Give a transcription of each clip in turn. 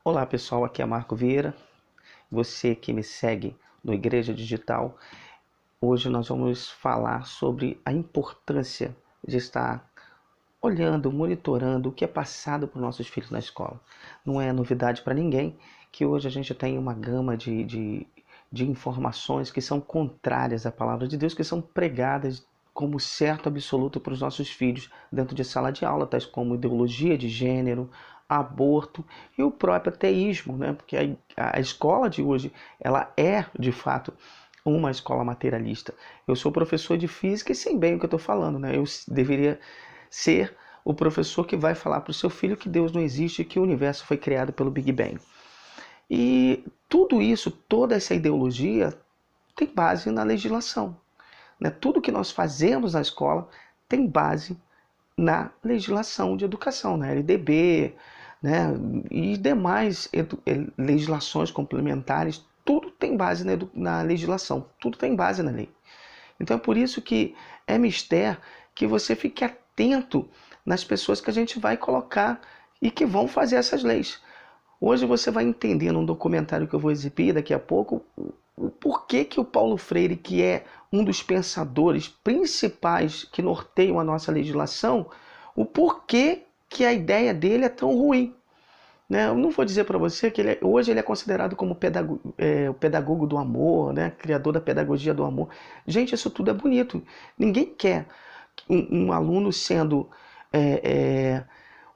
Olá pessoal, aqui é Marco Vieira, você que me segue no Igreja Digital. Hoje nós vamos falar sobre a importância de estar olhando, monitorando o que é passado para os nossos filhos na escola. Não é novidade para ninguém que hoje a gente tem uma gama de informações que são contrárias à palavra de Deus, que são pregadas como certo absoluto para os nossos filhos dentro de sala de aula, tais como ideologia de gênero, aborto e o próprio ateísmo, né? Porque a escola de hoje, ela é de fato uma escola materialista. Eu sou professor de física e sei bem o que eu estou falando, né? Eu deveria ser o professor que vai falar para o seu filho que Deus não existe e que o universo foi criado pelo Big Bang. E tudo isso, toda essa ideologia tem base na legislação, né? Tudo que nós fazemos na escola tem base na legislação de educação, na LDB, né? E demais legislações complementares, tudo tem base na legislação, tudo tem base na lei. Então é por isso que é mister que você fique atento nas pessoas que a gente vai colocar e que vão fazer essas leis. Hoje você vai entender num documentário que eu vou exibir daqui a pouco o porquê que o Paulo Freire, que é um dos pensadores principais que norteiam a nossa legislação, o porquê que a ideia dele é tão ruim. Né? Eu não vou dizer para você que hoje ele é considerado como o pedagogo do amor, né? Criador da pedagogia do amor. Gente, isso tudo é bonito. Ninguém quer um aluno sendo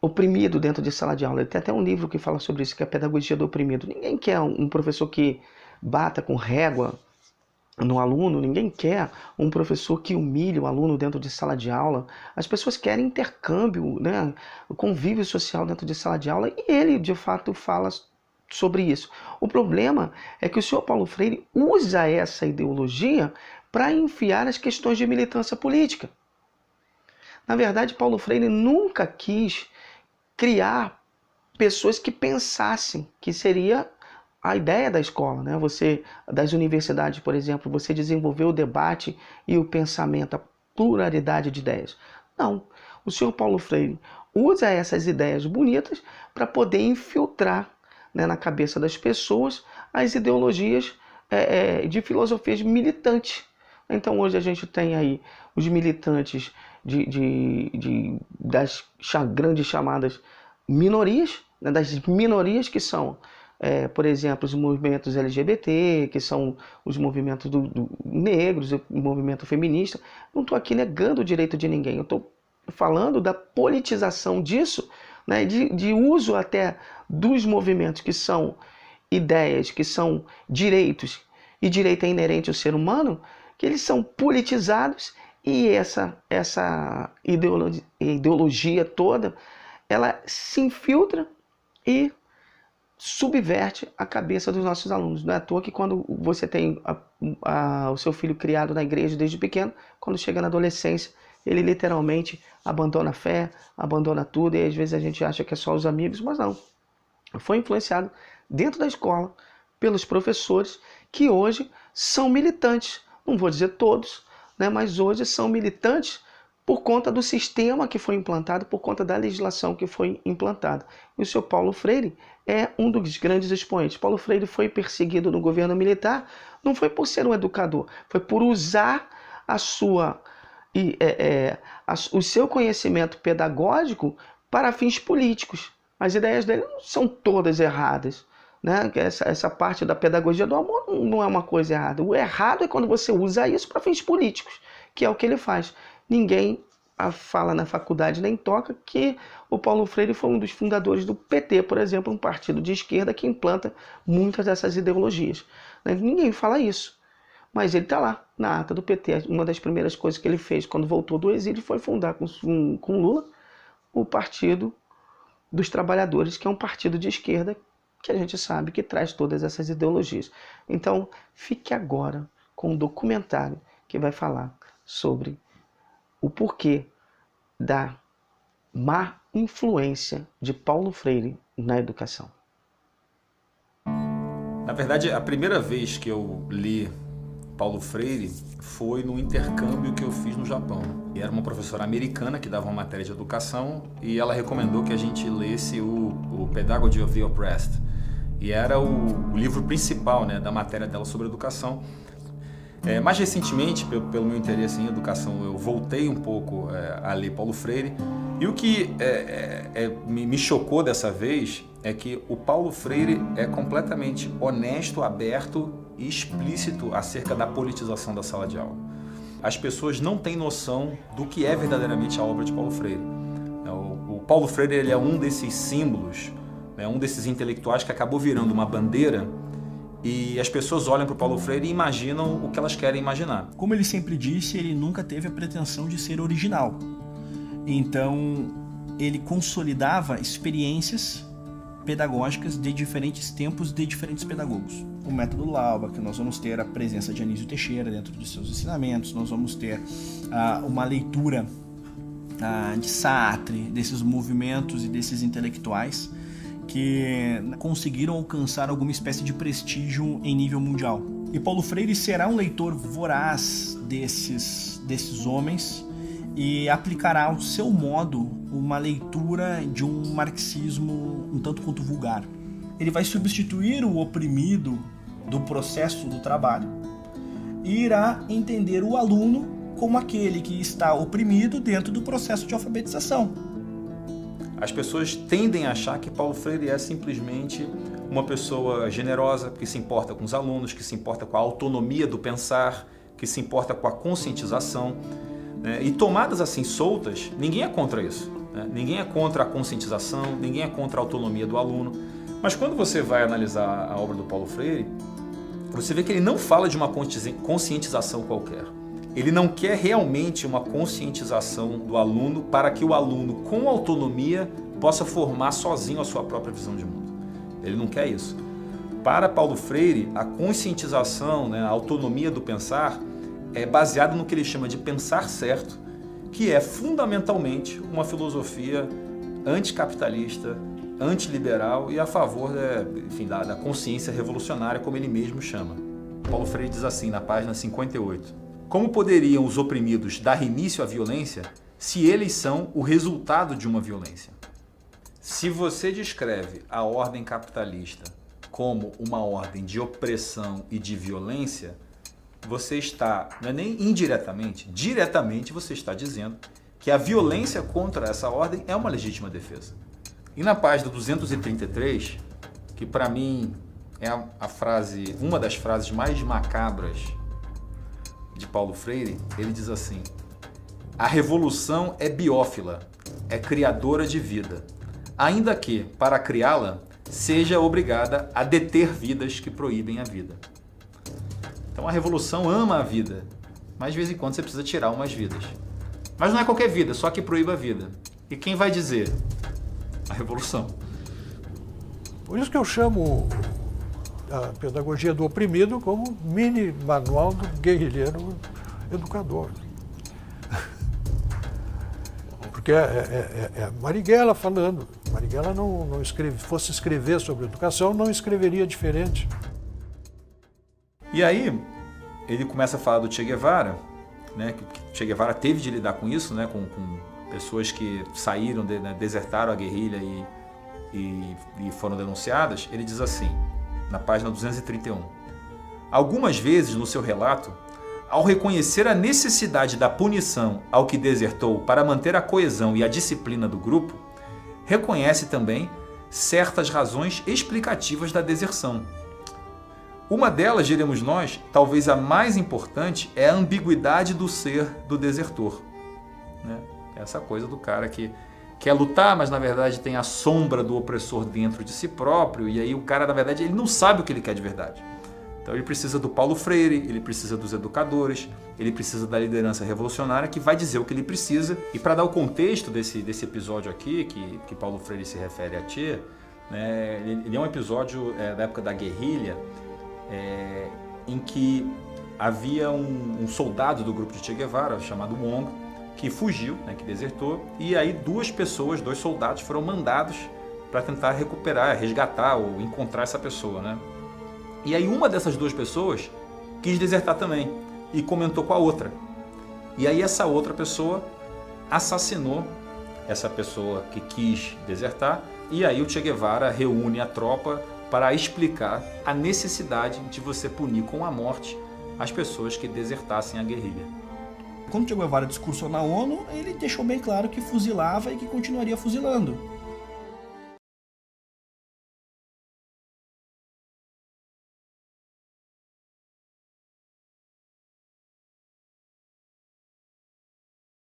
oprimido dentro de sala de aula. Tem até um livro que fala sobre isso, que é a pedagogia do oprimido. Ninguém quer um professor que bata com régua no aluno, ninguém quer um professor que humilhe o aluno dentro de sala de aula. As pessoas querem intercâmbio, né? O convívio social dentro de sala de aula, e ele de fato fala sobre isso. O problema é que o senhor Paulo Freire usa essa ideologia para enfiar as questões de militância política. Na verdade, Paulo Freire nunca quis criar pessoas que pensassem que seria a ideia da escola, né? Das universidades, por exemplo, você desenvolver o debate e o pensamento, a pluralidade de ideias. Não, o senhor Paulo Freire usa essas ideias bonitas para poder infiltrar, né, na cabeça das pessoas as ideologias de filosofias militantes. Então hoje a gente tem aí os militantes das grandes chamadas minorias, né, das minorias que são, por exemplo, os movimentos LGBT, que são os movimentos negros, o movimento feminista. Não estou aqui negando o direito de ninguém, eu estou falando da politização disso, né, de uso até dos movimentos que são ideias, que são direitos, e direito é inerente ao ser humano, que eles são politizados, e essa ideologia toda, ela se infiltra e subverte a cabeça dos nossos alunos. Não é à toa que quando você tem o seu filho criado na igreja desde pequeno, quando chega na adolescência, ele literalmente abandona a fé, abandona tudo, e às vezes a gente acha que é só os amigos, mas não. Foi influenciado dentro da escola pelos professores que hoje são militantes. Não vou dizer todos, né, mas hoje são militantes por conta do sistema que foi implantado, por conta da legislação que foi implantada. E o seu Paulo Freire é um dos grandes expoentes. Paulo Freire foi perseguido no governo militar, não foi por ser um educador, foi por usar o seu conhecimento pedagógico para fins políticos. As ideias dele não são todas erradas, né? Essa parte da pedagogia do amor não é uma coisa errada. O errado é quando você usa isso para fins políticos, que é o que ele faz. Ninguém fala na faculdade nem toca que o Paulo Freire foi um dos fundadores do PT, por exemplo, um partido de esquerda que implanta muitas dessas ideologias. Ninguém fala isso, mas ele está lá na ata do PT. Uma das primeiras coisas que ele fez quando voltou do exílio foi fundar com Lula o Partido dos Trabalhadores, que é um partido de esquerda que a gente sabe que traz todas essas ideologias. Então, fique agora com um documentário que vai falar sobre o porquê da má influência de Paulo Freire na educação. Na verdade, a primeira vez que eu li Paulo Freire foi no intercâmbio que eu fiz no Japão. E era uma professora americana que dava uma matéria de educação e ela recomendou que a gente lesse o Pedagogy of the Oppressed. e era o livro principal, né, da matéria dela sobre educação. Mais recentemente, pelo meu interesse em educação, eu voltei um pouco a ler Paulo Freire, e o que me chocou dessa vez é que o Paulo Freire é completamente honesto, aberto e explícito acerca da politização da sala de aula. As pessoas não têm noção do que é verdadeiramente a obra de Paulo Freire. O Paulo Freire, ele é um desses símbolos, né, um desses intelectuais que acabou virando uma bandeira, e as pessoas olham para o Paulo Freire e imaginam o que elas querem imaginar. Como ele sempre disse, ele nunca teve a pretensão de ser original. Então, ele consolidava experiências pedagógicas de diferentes tempos, de diferentes pedagogos. O método Lauba, que nós vamos ter a presença de Anísio Teixeira dentro de seus ensinamentos, nós vamos ter uma leitura de Sartre, desses movimentos e desses intelectuais que conseguiram alcançar alguma espécie de prestígio em nível mundial. E Paulo Freire será um leitor voraz desses homens e aplicará ao seu modo uma leitura de um marxismo um tanto quanto vulgar. Ele vai substituir o oprimido do processo do trabalho e irá entender o aluno como aquele que está oprimido dentro do processo de alfabetização. As pessoas tendem a achar que Paulo Freire é simplesmente uma pessoa generosa, que se importa com os alunos, que se importa com a autonomia do pensar, que se importa com a conscientização, né? E tomadas assim soltas, ninguém é contra isso, né? Ninguém é contra a conscientização, ninguém é contra a autonomia do aluno. Mas quando você vai analisar a obra do Paulo Freire, você vê que ele não fala de uma conscientização qualquer. Ele não quer realmente uma conscientização do aluno para que o aluno, com autonomia, possa formar sozinho a sua própria visão de mundo. Ele não quer isso. Para Paulo Freire, a conscientização, né, a autonomia do pensar, é baseada no que ele chama de pensar certo, que é fundamentalmente uma filosofia anticapitalista, antiliberal e a favor da consciência revolucionária, como ele mesmo chama. Paulo Freire diz assim, na página 58. Como poderiam os oprimidos dar início à violência se eles são o resultado de uma violência? Se você descreve a ordem capitalista como uma ordem de opressão e de violência, você está, não é nem indiretamente, diretamente você está dizendo que a violência contra essa ordem é uma legítima defesa. E na página 233, que para mim é uma das frases mais macabras de Paulo Freire, ele diz assim: a revolução é biófila, é criadora de vida, ainda que, para criá-la, seja obrigada a deter vidas que proíbem a vida. Então a revolução ama a vida, mas de vez em quando você precisa tirar umas vidas. Mas não é qualquer vida, só que proíba a vida. E quem vai dizer? A revolução. Por isso que eu chamo a pedagogia do oprimido como mini manual do guerrilheiro educador. Porque é Marighella falando. Marighella não fosse escrever sobre educação, não escreveria diferente. E aí, ele começa a falar do Che Guevara, né, que Che Guevara teve de lidar com isso, né, com pessoas que saíram, desertaram a guerrilha e foram denunciadas. Ele diz assim, na página 231. Algumas vezes no seu relato, ao reconhecer a necessidade da punição ao que desertou para manter a coesão e a disciplina do grupo, reconhece também certas razões explicativas da deserção. Uma delas, diremos nós, talvez a mais importante, é a ambiguidade do ser do desertor, né? Essa coisa do cara que quer lutar, mas na verdade tem a sombra do opressor dentro de si próprio, e aí o cara, na verdade, ele não sabe o que ele quer de verdade. Então ele precisa do Paulo Freire, ele precisa dos educadores, ele precisa da liderança revolucionária que vai dizer o que ele precisa. E para dar o contexto desse episódio aqui, que Paulo Freire se refere a Che, né, ele é um episódio da época da guerrilha, em que havia um soldado do grupo de Che Guevara, chamado Wong, que fugiu, né, que desertou, e aí dois soldados foram mandados para tentar recuperar, resgatar ou encontrar essa pessoa, né? E aí uma dessas duas pessoas quis desertar também e comentou com a outra. E aí essa outra pessoa assassinou essa pessoa que quis desertar, e aí o Che Guevara reúne a tropa para explicar a necessidade de você punir com a morte as pessoas que desertassem a guerrilha. Quando Che Guevara discursou na ONU, ele deixou bem claro que fuzilava e que continuaria fuzilando.